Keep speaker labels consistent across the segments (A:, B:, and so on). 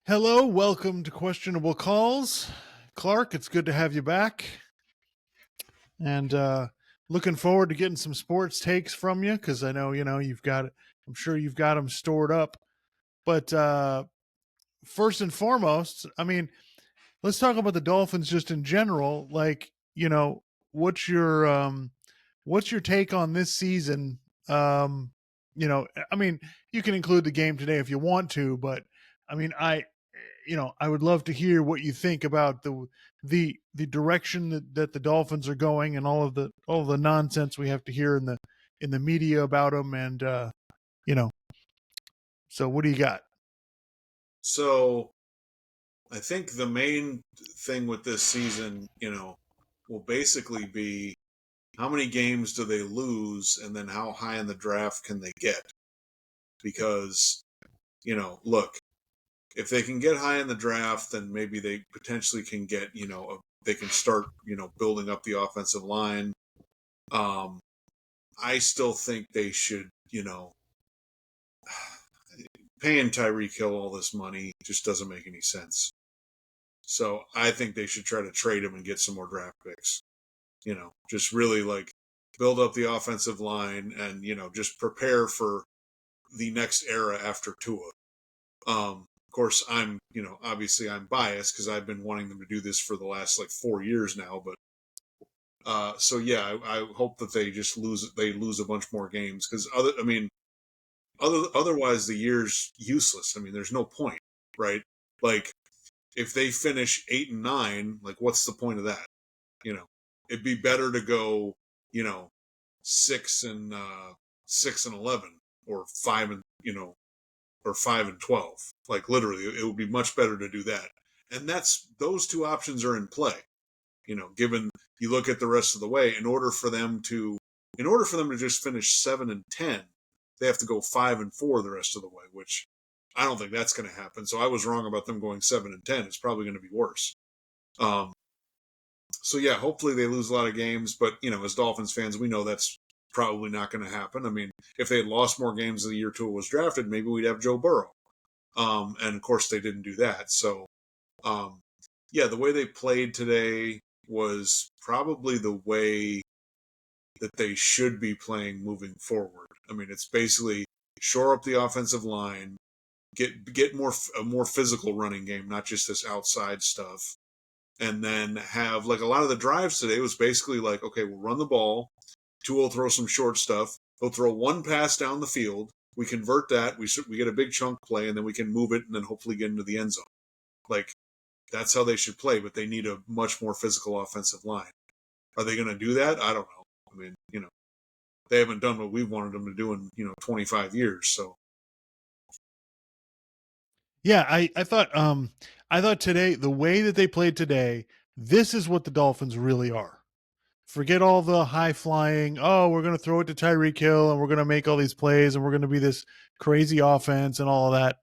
A: Hello, welcome to Questionable Calls. Clark, it's good to have you back. And looking forward to getting some sports takes from you because I know, you've got, I'm sure you've got them stored up. But first and foremost, let's talk about the Dolphins just in general. What's what's your take on this season? Um, you can include the game today if you want to, but I mean, I would love to hear what you think about the direction that the Dolphins are going and all of the nonsense we have to hear in the media about them. And you know, so what do you got?
B: So I think the main thing with this season, will basically be how many games do they lose and then how high in the draft can they get? Because, look, if they can get high in the draft, then maybe they potentially can get, they can start, building up the offensive line. Um, I still think they should, paying Tyreek Hill all this money just doesn't make any sense. So I think they should try to trade him and get some more draft picks. Just really like build up the offensive line and, just prepare for the next era after Tua. Of course, obviously I'm biased because I've been wanting them to do this for the last like 4 years now. But so yeah, I hope that they lose a bunch more games because otherwise the year's useless. I mean, there's no point, right? Like if they finish 8-9, like what's the point of that? You know, it'd be better to go, you know, 6-11 or 5-12. Like literally, it would be much better to do that. And those two options are in play. Given you look at the rest of the way, in order for them to just finish 7-10, they have to go 5-4 the rest of the way, which I don't think that's going to happen. So I was wrong about them going 7-10. It's probably going to be worse. Um, so yeah, hopefully they lose a lot of games, but as Dolphins fans, we know that's probably not going to happen. I mean, if they had lost more games the year Tua was drafted, maybe we'd have Joe Burrow. And of course they didn't do that. So, um, yeah, the way they played today was probably the way that they should be playing moving forward. I mean, it's basically shore up the offensive line, get a more physical running game, not just this outside stuff, and then have like a lot of the drives today was basically like, okay, we'll run the ball, Tua will throw some short stuff, he'll throw one pass down the field, we convert that, we get a big chunk play, and then we can move it and then hopefully get into the end zone. Like that's how they should play, but they need a much more physical offensive line. Are they going to do that? I don't know. I mean, they haven't done what we wanted them to do in 25 years. So
A: Yeah, I thought today the way that they played today, this is what the Dolphins really are. Forget all the high flying. Oh, we're going to throw it to Tyreek Hill and we're going to make all these plays and we're going to be this crazy offense and all of that.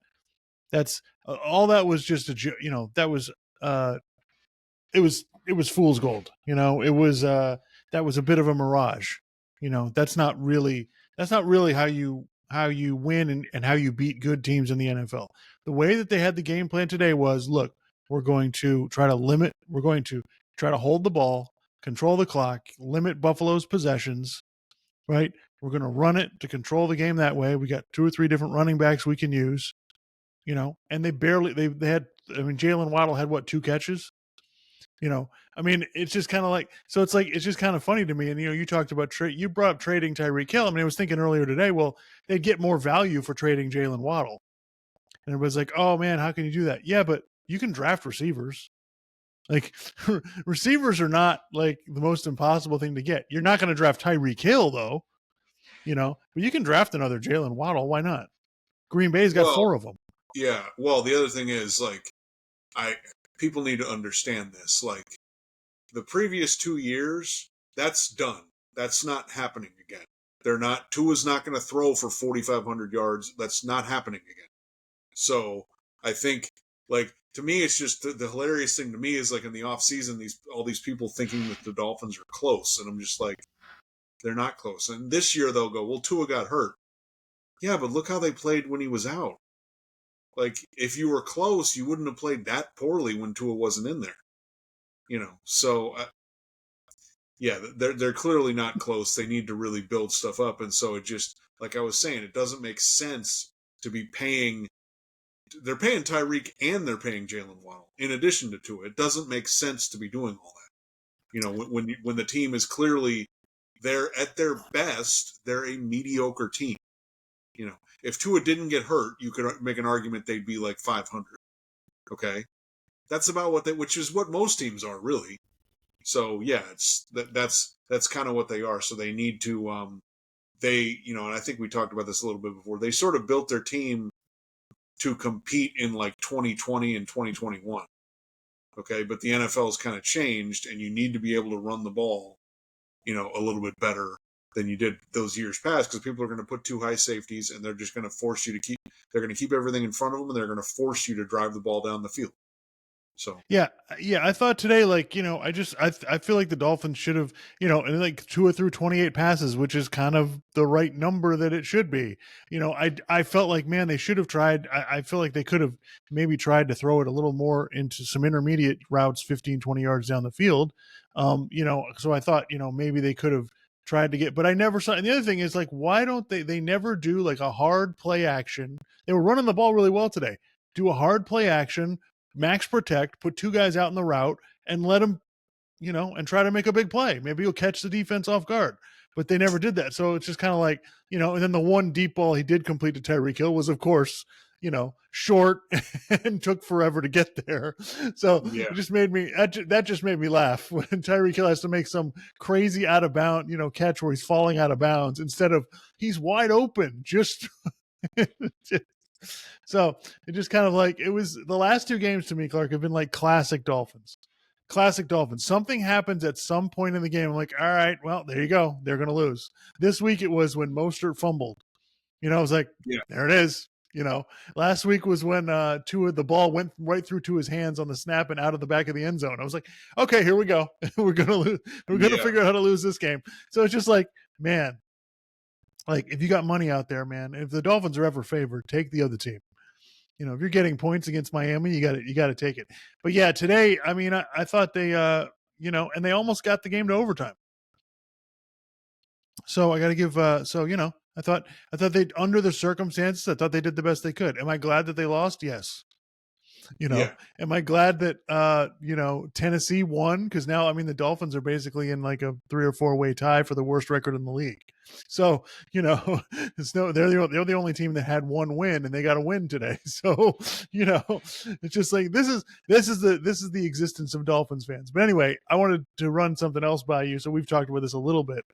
A: That's all that was just that was uh it was fool's gold. That was a bit of a mirage. That's not really how you win and how you beat good teams in the NFL. The way that they had the game plan today was, look, we're going to try to hold the ball, control the clock, limit Buffalo's possessions, right? We're going to run it to control the game that way. We got two or three different running backs we can use, and they had, Jalen Waddle had what, two catches? It's just kind of like, so it's like, it's just kind of funny to me. And, you talked about you brought up trading Tyreek Hill. I was thinking earlier today, well, they'd get more value for trading Jalen Waddle. And everybody's like, oh man, how can you do that? Yeah, but you can draft receivers. Like, receivers are not like the most impossible thing to get. You're not going to draft Tyreek Hill though, but you can draft another Jalen Waddle. Why not? Green Bay's got
B: well,
A: four of them.
B: yeah. Well, the other thing is like I people need to understand this. Like the previous 2 years, that's done. That's not happening again. Tua's not going to throw for 4,500 yards. That's not happening again. So I think, like, to me, it's just the hilarious thing to me is like in the off season, all these people thinking that the Dolphins are close, and I'm just like, they're not close. And this year they'll go, well, Tua got hurt. Yeah, but look how they played when he was out. like if you were close, you wouldn't have played that poorly when Tua wasn't in there. So yeah, they're clearly not close. They need to really build stuff up, and so it just, like I was saying, it doesn't make sense to be paying. They're paying Tyreek and they're paying Jalen Waddle in addition to Tua. It doesn't make sense to be doing all that. When the team is clearly, they're at their best, they're a mediocre team. If Tua didn't get hurt, you could make an argument they'd be like 500. Okay, that's about which is what most teams are really. So yeah, that's kind of what they are. So they need to, and I think we talked about this a little bit before. They sort of built their team to compete in like 2020 and 2021. Okay, but the NFL has kind of changed, and you need to be able to run the ball, a little bit better than you did those years past, because people are going to put two high safeties, and they're just going to force you to keep. They're going to keep everything in front of them, and they're going to force you to drive the ball down the field. So
A: yeah, I thought today, like, I feel like the Dolphins should have, and like Tua threw 28 passes, which is kind of the right number that it should be. I felt like, man, they should have tried. I feel like they could have maybe tried to throw it a little more into some intermediate routes, 15, 20 yards down the field. So I thought, maybe they could have tried to get, but I never saw. And the other thing is, like, why don't they never do like a hard play action? They were running the ball really well today. Do a hard play action, max protect, put two guys out in the route, and let them, and try to make a big play. Maybe you'll catch the defense off guard. But they never did that. So it's just kind of like, and then the one deep ball he did complete to Tyreek Hill was, of course, short and took forever to get there. So
B: yeah,
A: it just made me, that just made me laugh when Tyreek Hill has to make some crazy out of bound, catch where he's falling out of bounds instead of he's wide open. So it just kind of like, it was the last two games to me, Clark, have been like classic Dolphins. Classic Dolphins. Something happens at some point in the game. I'm like, all right, well, there you go. They're going to lose. This week it was when Mostert fumbled. I was like,
B: yeah,
A: there it is. Last week was when the ball went right through to his hands on the snap and out of the back of the end zone. I was like, okay, here we go. We're going to lose. We're going to figure out how to lose this game. So it's just like, man, like if you got money out there, man, if the Dolphins are ever favored, take the other team. If you're getting points against Miami, you got to take it. But yeah, today, I mean, I thought they, and they almost got the game to overtime. So I got to give, I thought they, under the circumstances, I thought they did the best they could. Am I glad that they lost? Yes.
B: yeah,
A: Am I glad that, Tennessee won? Because now, I mean, the Dolphins are basically in like a 3 or 4 way tie for the worst record in the league. So, they're the only team that had one win, and they got a win today. So, it's just like, this is the existence of Dolphins fans. But anyway, I wanted to run something else by you. So we've talked about this a little bit.